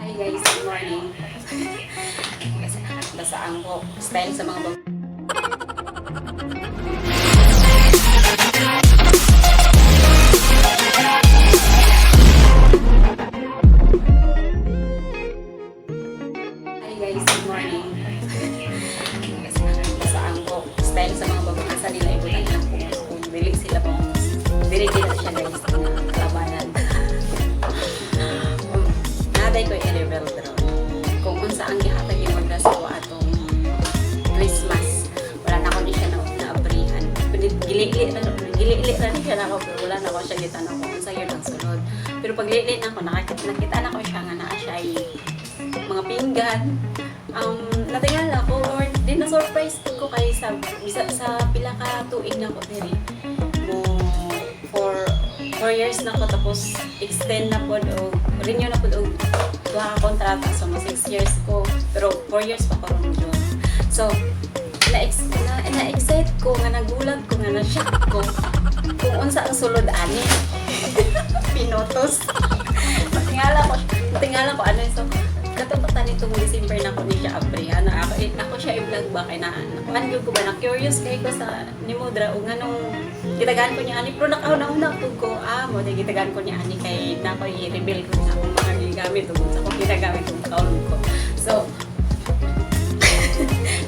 Hi guys, good morning. Basa ang buhok. Style sa mga babae. Hi guys, good morning. Basa ang buhok. Style sa mga babae. Asa nila ibutan ng pumos. Kung dili sila pumos. Dili siya guys. Kalabanan. Naday ko i-reveal pero kung unsa ang gihatag yung magdasawa atong Christmas, wala na ko ni siya na-abrihan. Gili-li na siya na ako, pero wala na ko siya gitanong kung unsa yun ang sunod. Pero pag li-li na ako, nakita na ko siya nga na siya ay mga pinggan. Natingala ko, or din na-surprise ko kay sa pila ka tuig na ko diri. Mo for 4 years na ko, tapos extend na po o renew na po o duha ka kontrata, so mo 6 years ko, pero 4 years pa ko ron yun. So na-excite ko nga, nagulag ko nga, na-shock ko kung unsa ang sulod ani. Pinotos. Tingala ko ano, so katapatan nitong December na ko ni siya abrihan na ako siya i-vlog ba kay na nakuan ko ba na curious kay ko sa ni Mudra o nganong gitagaan ko niya ani, pero nakauna ko mo di gitagaan ko niya ani kay na ko i-reveal ko sa akong mga gigamit ug sa akong ginagamit ug kaon ko. So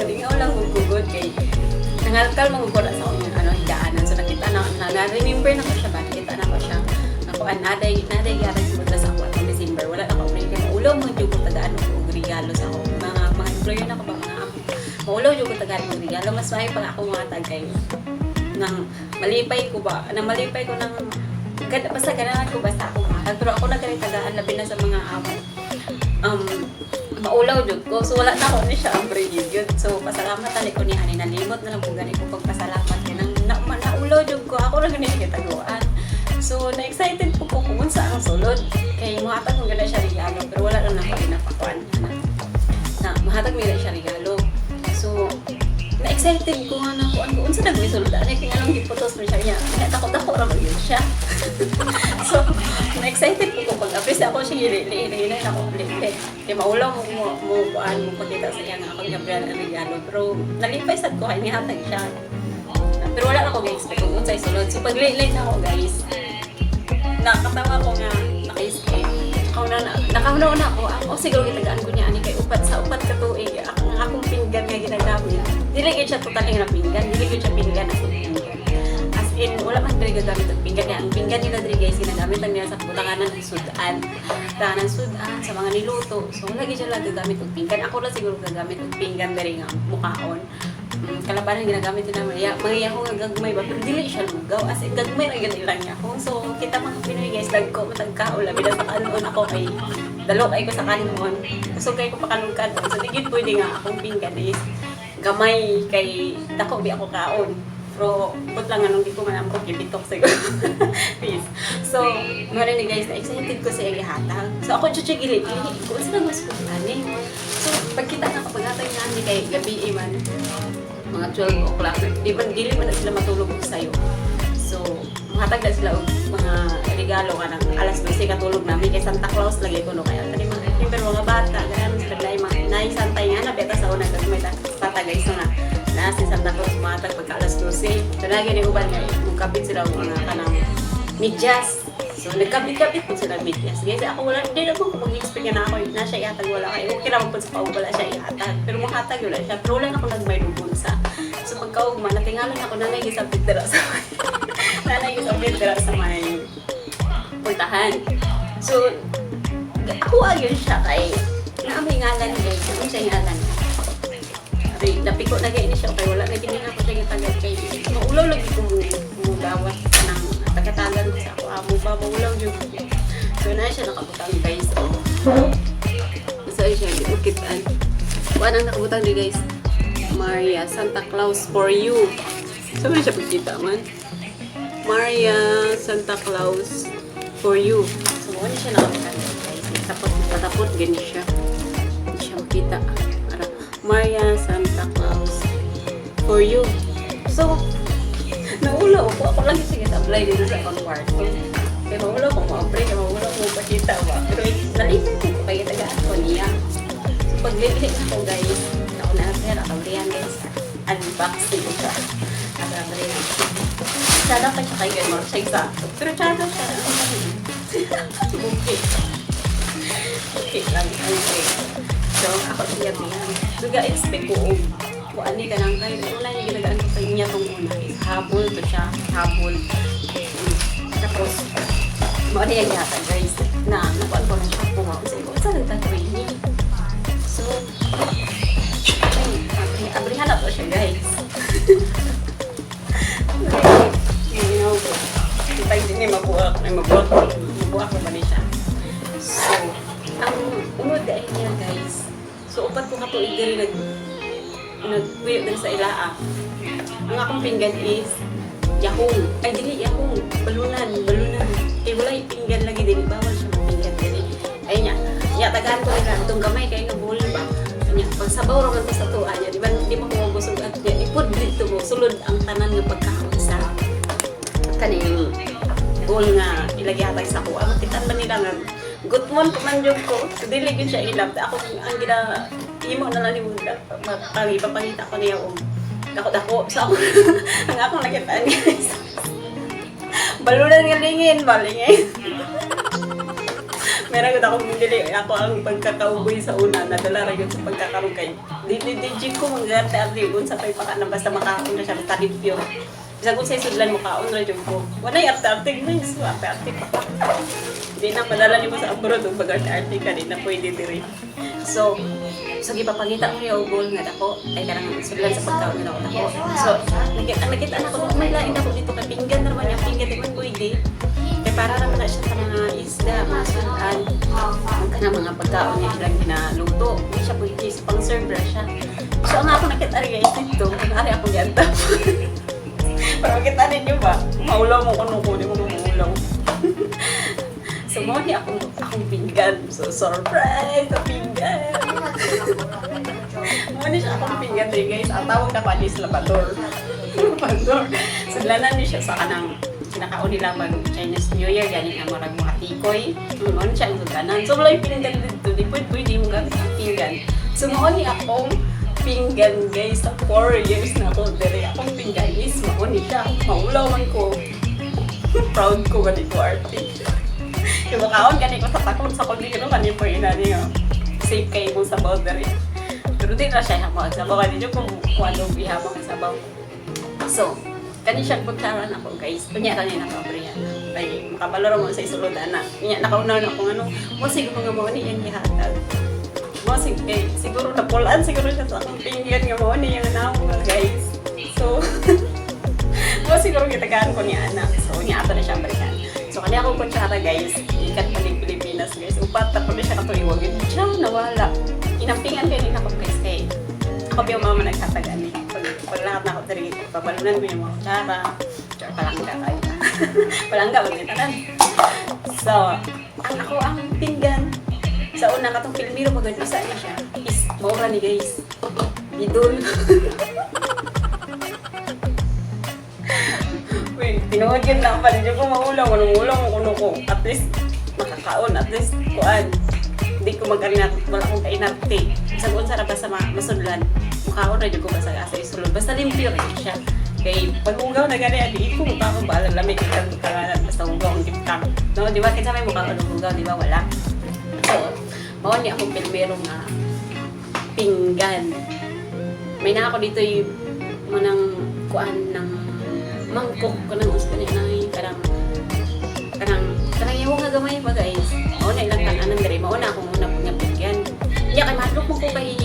nalingaw lang ko good kay nangalkal mo ko na sa akong higaanan, so nakita na-remember na ko siya ba, nakita na ko siya nakuan naday gyara ko sa ako atong December, wala na ko break kay maulaw mo jud ko tagaan og regalo sa ako mga employer na ko ba, mga maulaw jud ko tagaan og regalo, mas maay pag ako mga tagay nang malipay ko nang basta ganahan ko basta ako mahal, pero ako nagkaritagaan labi na sa mga maulaw jud ko, so wala na ako ni siya ang yun. So pasalamat ani ko ni ani, nalimot na lang po gani ko pagpasalamat kay nang naulaw jud ko, ako ra gani kitaguan. So na-excited po ko kung unsa ang sulod kay mahatag mo gani siya regalo, pero wala lang na ko napakuan na mahatag mi siya regalo. So na-excited ko nga na kung unsa nagmi sulod ani kay anong giputos mo siya niya, takot ra gyud siya. So na-excited ko pag-apis ako siya hili na ako ulit kay maulaw mo kuan mo pakita sa iya nga ako gabriel ang regalo, pero nalipay sad ko kay nihatag siya, pero wala na ko gi-expect kung unsay sulod. So pag late na ako guys, nakatawa ko nga naka-escape nakahunaw na ako siguro gitagaan ko niya ani kay upat ka tuig ang akong pinggan nga ginagamit, dili gyud siya total nga pinggan, dili gyud siya pinggan ako as in wala man diri gagamit og pinggan niya. Ang pinggan nila diri guys ginagamit lang nila sa butanganan ng sudan sa mga niluto, so wala gyud siya gagamit og pinggan. Ako lang siguro gagamit og pinggan diri nga mukhaon. Kalabanan ginagamit din naman mga ko nga gagmay ba, pero dili siya lugaw as in gagmay ra gyud ilang ako. So kita mga Pinoy guys, dagko matagkaon labi na sa kanon ako kay dalo kay ko sa kanon, so kay ko pa kanon, so digid pwede nga akong pinggan is gamay kay dako bi ako kaon, pero but lang anong di ko man amro kibitok siguro. Please. So mara ni guys, na excited ko sa ihatag, so ako jud gili ko sa mas ko ani. So pagkita na kapag hatag na ni kay gabi man mga 12 o'clock, dili man na sila matulog sayo. So, mahatag na sila og mga regalo ka ng alas 12 katulog namin kay Santa Claus lagi ko no kaya tani pero mga bata ganun sila dai mga santay nga na beta sa una kag may tatagay so na si Santa Claus mahatag pagka alas 12. So lagi ni uban nga mukabit sila og mga kanang medyas. So nagkabit-kabit po sila medyas. Guys, ako wala din ako mag-expect na ako na siya ihatag, wala kayo. Okay naman po sa paug wala siya ihatag. Pero mahatag wala siya. Pero wala ako nagmay dubunsa. So pagkaugma, natingalan ako nanay gisabit dira sa may puntahan. So ako agyon siya kay naamay ngalan guys. Ano siya ngalan? Ari, napiko na gay ni siya kay wala na tingin ako siya gitagad kay maulaw lagi ko mudawat ng tagatagan ko sa ako amo ba maulaw jud. So na siya nakabutang guys. So siya gikitan. Wala nang nakabutang di guys. Maria Santa Claus for you. So man siya pagkita man. Maria Santa Claus for you. So wala siya nakabutang guys. Patapot gani siya. Hindi siya makita. Maria Santa Claus for you. So naulaw ako lang sige apply dito sa akong kwarto. Kaya maulaw ko ma-apply, kaya maulaw ko pakita ba. Pero nalipay ko kaya tagaan. paglili na ko guys, nauna na siya, nakabrihan guys. Unboxing ko siya. Nakabrihan. Sada ka siya kay Gamer siya isa. Pero tsada siya. Okay. Okay lang. Okay. So, ako siya bihan. So, ga-expect ko kung ano ka lang kayo. Una yung ginagaan ko sa inyo itong una. Habol to siya. Habol. Tapos, ano yung yata guys. Na, nakuan ko ng shop ko. Kasi ko, saan ito training? So, abrihan na to siya guys. Ginaw ko. Kita hindi niya mabuak. Mabuak naman niya siya. So, ang unod dahil niya guys. So, upat ko katuig diri nag-wait din sa ilaa. Ang akong pinggan is Yahoo. Ay, dili Yahoo. Balunan. Kaya wala yung pinggan lagi dili. Bawal siya pinggan dili. Ay niya. Tagaan ko rin itong gamay kaya nabuli ba. Kanya, pag sabaw naman ko sa tuwa niya, di ba mo busog at niya, ipod dito mo, sulod ang tanan ng pagkakaisa. Kaning goal nga ilagay hatay sa kuha. Makitaan ba nila nga, gutmon kumandyog ko, so dili yun siya ilab. Ako ang imo na lang ni Munda, papangita ko niya dako-dako. So ako, ang akong nakitaan guys. Balunan nga balingin. Meron ko akong dili, ako ang pagkakauboy sa una, nadala rin yun sa pagkakaroon kayo. Di ko mag-arte-arte yun sa pagkakaroon, basta makaon na siya, makalipyo. Bisa kung sa isudlan mo kaon na yun ko. Wala yung arte-arte, guys, arte-arte pa. Hindi na madala niyo mo sa abroad, kung pag-arte-arte ka, di na pwede diri. So, ipapakita ko yung goal nga ako, ay karang isudlan sa pagkaon na ako. So, nakita na ko, may lain ako dito kay pinggan naman yung pinggan, di man pwede. Kaya para naman na siya sa mga isda, mga sudan, ang mga pagkaon niya silang ginaluto. Hindi siya pwede sa pang-serve siya. So, ang ako nakita rin guys dito, ari ako yanta. Para makita ninyo ba? Maulaw mo kung kunin mo maulaw. So, mo ni akong pinggan. So, surprise! Ang pinggan! Mo ni siya akong pinggan rin guys. Ang tawag na pa ni Salvador. So, lanan niya siya sa kanang kinakaon nila mag Chinese New Year, ganing ang mga tikoy. Ano siya ang suganan. So, wala yung pinggan dito. Di pwede mo gamit ang pinggan. So, mauni akong pinggan guys. Sa 4 years na ako. Dere akong pinggan is mauni siya. Maulawan ko. Proud ko ganito arte. Yung makaon ganito sa takon sa kundi ganito po yun natin yung safe kayo mo sa boundary. Pero di na siya hamang sabaw. Kanino kung ano ihamang sabaw. So, kani siyang pagkaran ako guys. Kunya kanina kabrihan. Ay makabalaro mo sa isuludan na. Nya nakauna na kung ano. Mo siguro nga mo ni yang gihatag. Mo siguro na pulaan siguro siya sa akong pinggan nga mo ni yang nawo guys. So mo siguro gitagaan ko ni anak. So nya ato na siya balikan. So kani ako kutsara guys. Ikat pa ni Pilipinas guys. Upat ta ko na siya katuiwagin. Siya nawala. Inampingan kay nako guys kay. Ako yung mama nagtatagan eh. Pag lahat na ako dali, pabalunan mo yung mga kutsara. Palangga kayo. Palangga, magkitanan. So, ang pinggan. Sa una katong Pilmiro, pag-adusa niya siya. Is, maura ni guys. Idol. Wait, tinuod yun lang pa. Hindi ko maulang. Kuno ko. At least, makakaon. At least, kuan. Hindi ko mag-arinat. Wala akong kainarte. Sagoon sa rabas sa masudlan. Mukhaon na dyan ko basta asa isulod. Basta limpyo rin siya. Kaya pag-ugaw na gani, di ko mukha ko ba? Lamig ang kangalan. Basta ugaw ang giptang. No, di ba? Kaya may mukha ko ng ugaw, di ba? Wala. So, mawa niya akong pilmero nga pinggan. May na ako dito yung manang kuan ng mangkok ko ng gusto niya na yung karang yung nga gamay ba guys? Mauna ilang kananan dali. Mauna akong una po nga pinggan. Iya kay madlok mo ko kay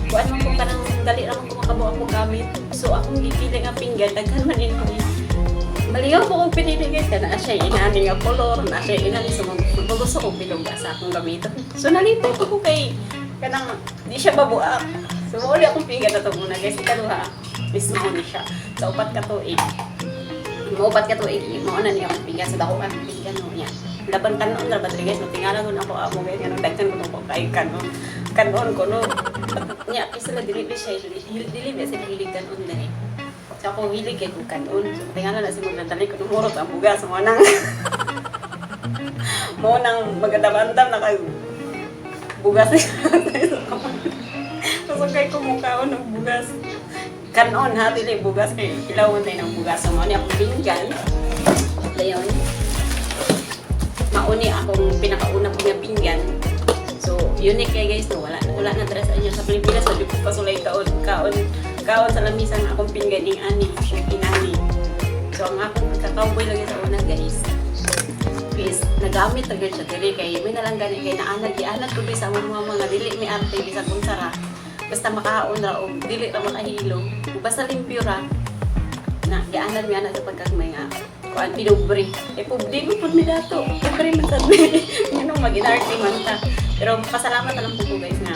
kuan man ko kanang dali ra man ko makabuo ako gamit. So akong gipili nga pinggan daghan man ini. Baliw ko kung pinili guys kana siya inani nga color, na siya inani sa mga gusto ko bilog sa akong gamiton. So nalipay ko kay kanang di siya babuak. So mauli akong pinggan na to muna guys. Ikaduha, mismo ni siya. So upat ka tuig. Maupat ka tuig, mauna niya akong pinggan sa dakuan pinggan no niya. Laban kanon ra Rodriguez no tingala ko na ako amo guys kanang daghan ko kay kanon ko no. Nya sila dili siya sila hilig kanon dali. So ako hilig kay ko kanon. So tingala na si magdadali ko numurot ang bugas mo nang magadabandam na kay bugas ni kasagay ko mukhaon ng bugas. Kanon ha, dili bugas kay ilawon tayo ng bugas. So, mauni akong pinggan. Dayon. Mauni akong pinakauna ko niya pinggan. So, unique kay guys, no? Wala na dress niya sa Pilipinas. So, di ko pasulay kaon sa lamisan na akong pinggan ng ani. Siya pinani. So, ang akong kakawboy lagi sa una guys. Is nagamit agad siya dili kay may nalang gani kay naanag ko sa mga dili may arte bisag kung sara. Basta makahaon ra og dili ra makahilo. Basta limpyo ra. Na gianan mi ana sa pagkagmay nga kuan pinubre. Eh pubdi mo pud mi dato. Pre man sabi. Nganong maginarte man ta. Pero pasalamat na lang po guys nga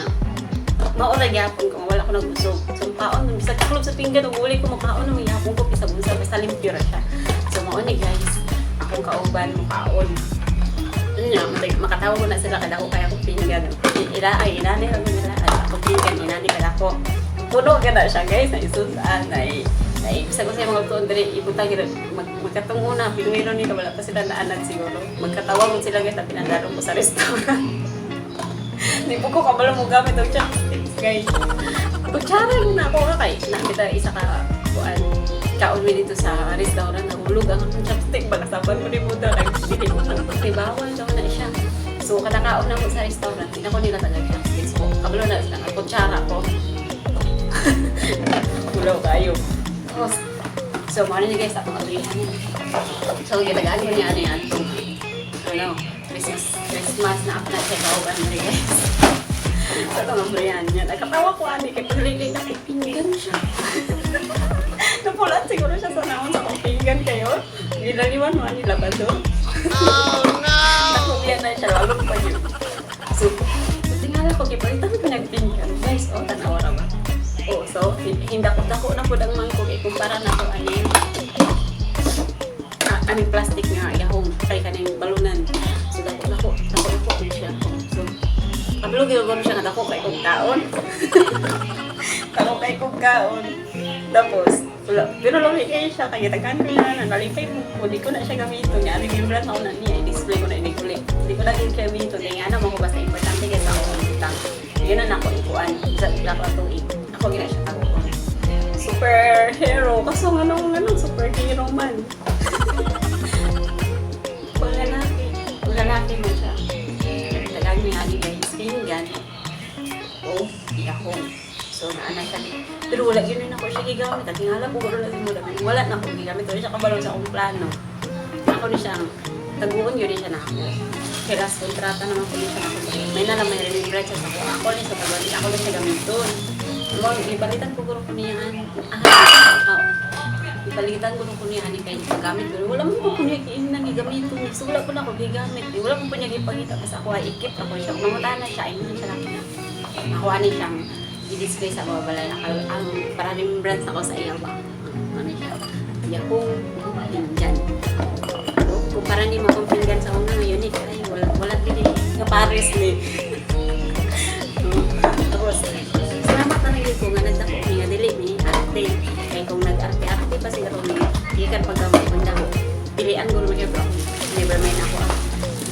maura gyapon ko wala ko nagusog. Sumpaon bisag kaklob sa pinggan ug uli ko makaon na gyapon ko bisag bunsa basta limpyo ra siya. So mao ni guys. Akong kauban mo kaon. Makatawa ko na sila kada ko kaya ko pinggan. Inani lang nila ako pinggan, inani kada ko. Puno ka na siya guys, na isundan, na ibisa ko sa mga tuon dali, ibutang magkatungo na, pinuhiro nila, wala pa sila naanan siguro. Magkatawa mo sila guys, na pinandaro ko sa restaurant. Di po ko kabalo mo gamit ang chopsticks guys. Kutsara na ako kay, nakita isa ka, kaon mi dito sa restaurant, nahulog ang akong chopstick, balasaban mo ni Buddha, nagbili ko ng pagtibawal, daw na siya. So, kada kaon na ko sa restaurant, hindi ako nila talaga chopsticks ko. Kabalo na sila, ang kutsara ko. Hulaw kayo. So, mga niya guys, akong abrihan niya. So, gitagaan ko niya ano yan. Christmas na ako na siya kauban niya guys. So, itong abrihan niya. Nagkatawa ko ani, kaya paglilay na pipinggan siya. Napulat siguro siya sa naon sa pinggan kayo. Gilaliwan mo ang labado. Oh no! Nakulian na siya, lalo pa yun. So, tingala ko, kipalitan ko nagpinggan. Guys, tanawa ra ba? So, hindako na po ang mangkog. Kumpara na po aning plastic nga, yahong kay kaning balunan. So, dako siya. So, kabalo gilagor siya nga dako kay kong kaon. Dako kay kong kaon. Tapos, pero lumi kayo siya, kaya tagaan ko na, nalipay mo, di ko na siya gamiton. Nga, remembrance ako na niya, i-display ko na, hindi ko na din siya gamiton. Kaya nga naman ko basta importante kaya ako itang. Yun na ako ikuan, sa lako atong ako gina siya taguan. Superhero, kaso anong superhero man. Kung lalaki mo siya, tagaan niya ni guys, pinggan, o iyahong. So, naana siya. Pero wala yun ako siya gigamit. At tingala po, wala na akong gigamit. Wala siya kabalo sa akong plano. Ako ni siya, taguon yun siya na ako. Kaya last kontrata naman ko ni siya ako. May na may remembrance siya sa ako. Ako ni sa taguon. Ako ni siya gamiton. Ipalitan ko ko niya. Ipalitan ko niya. Kaya paggamit ko. Wala mo ko niya kiinan gamiton. So, wala ko na ako gigamit. Wala ko niya ipagita. Kasi ako ay ikip ako siya. Mamutahan na siya. Ay mo siya lang. Nakuha ni siyang i-display sa mga balay ang para remembrance ako sa iya ba ano siya yakong pinggan kung para ni mo kong pinggan sa una ngayon ay wala din nga pares ni tapos salamat na lang ko nga nagdako nga dili ni arte kaya kung nag-arte pa siguro ni ikan paggamit ko na pilian ko naman siya bro never mind ako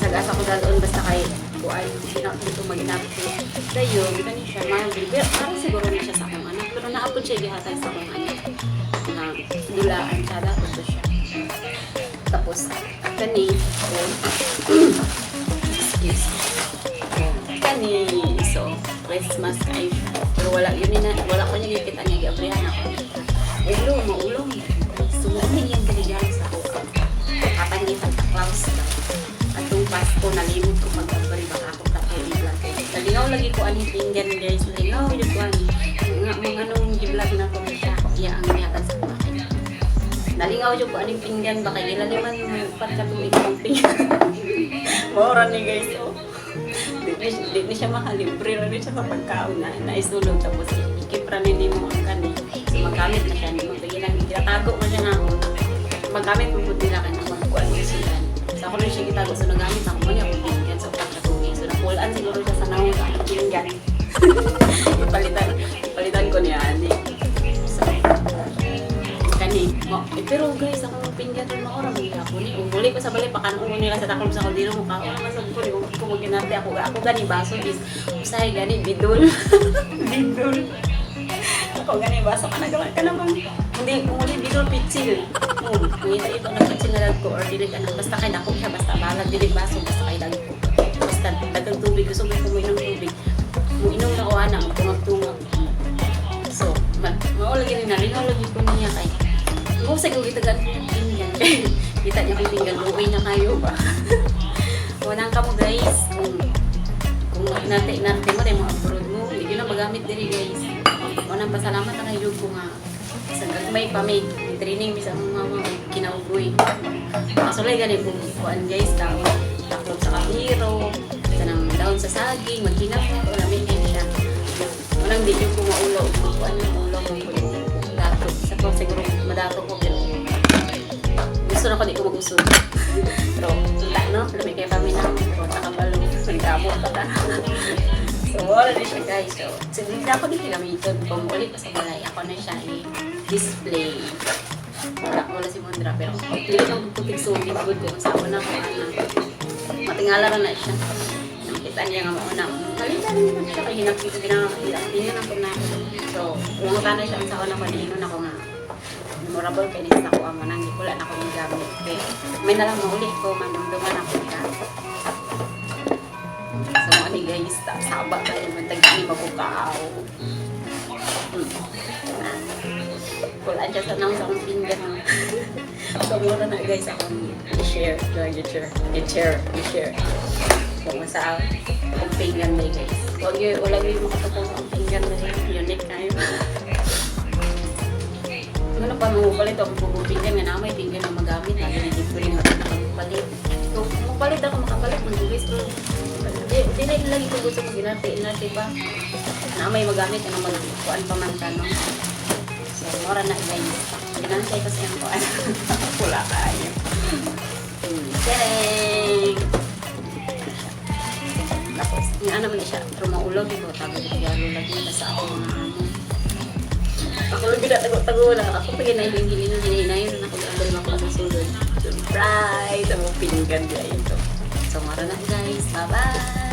sagasa ko dalon basta kay kuan dito maginap ko dayo kita ni siya mabil pero parang siguro ni siya sa akong anak pero naapod siya gihatay sa akong anak na dulaan siya dapat siya tapos kani excuse kani so Christmas kay pero wala yun na wala ko niya kita niya giabrihan ako maulong sumuni yung galigyan sa ako kapag ni Santa Claus atong Pasko nalimot ko mag-abri baka ako i-vlog. Nalingaw lagi ko ang pinggan guys. Nalingaw yun ko ang mga nung i-vlog na ko siya. Iya ang niyatan sa bahay. Nalingaw yun ko ang pinggan. Baka ilaliman yung pagkatuig ng pinggan. Maura ni guys. Oh. Di siya mahalibre. Rin siya sa pagkaon na naisulog. Tapos ikipra ni mo ang kani. So magamit na siya. Tinatago mo siya na ako. Magamit mo po nila ka na magkuhan mo sila. So ako rin siya gitago. So nagamit ako mo niya kung pinggan. So pagkatuig. So napulaan siguro siya sa naong sa pinggan. Ipalitan ko niya. So, kani. Pero guys, ako pinggan rin maura. Mga ako ni. muli pa sa balik pakanon nila sa taklob sa kaldero mo ka. Masab ko di ko maginarte ako gani baso is usay gani bidol. Bidol. Ako gani baso ka naman. Hindi muli bidol pitsil. Ngita ito na pitsil na ko or dili ka na basta kay dako siya basta balag dili baso basta kay dali ko. Basta dagang tubig gusto ko uminom tubig. Muinom na ko ana tungag-tungag. So, maula gini na rin lagi ko niya kay. Kung sa kong itagan pinggan. Kita niyo kay pinggan luwi na kayo ba. Wanang ka mo guys. Kung nate mo dai mo abroad mo, hindi na magamit diri guys. Wanang pasalamat na kayo ko nga sa gagmay pa may training bisa mga kinaugoy. Kasulay gani kung kuan guys takot sa kahiro, sanang daon sa saging, magkinap wala may siya. Walang di yung kumaulo, kuan yung ulo mo ko dato. Sa ko siguro madato ko pero gusto na ko di ko mag-usod. Pero wala no, labi kay pami na pero nakabalo, nagkamot pa ta. So wala na siya guys. So hindi ako di kinamiton kung ulit pa sa balay. Ako na siya i-display. Wala si Mondra pero hindi ko tubig sugid good ko sa ako na ko matingala na siya. Nakita niya nga mauna. Kalitan niya siya kay hinakita tingnan ako na. So umutan na siya sa ako na paniinon ako nga. Memorable kay nisa ko amo nang wala na ko yung gamit. Okay. May nalang mauli ko manumduman ako ka. So mga ni guys, saba kayo magtagani magukaaw. Wala siya sa nang sa akong pinggan. So muna na guys akong i-share. I-share. So masa akong pinggan na guys. Huwag yun, walang yung makatapos akong pinggan na unique kayo. Ano pa mamupalit ako pupupinggan nga na may pinggan na magamit. Hindi ko rin nakapalit. So mapalit ako makapalit ng guys. Di na lagi ko gusto mag-inarte pa. Na may magamit na magkuan pa man tanong. So, mora na guys. Ginansay ko sa yung kuan. Pula kayo. Tereng! Tapos, nga naman na siya. Pero maulog ito. Tagal yalo lagi na sa ako mga ano. Ako lang tago lang. Ako pa ginahiling-hiling na hinahinayin na ako gagawin ako sa sulod. Surprise! Ang pinggan guys. So, mora na guys. Bye-bye!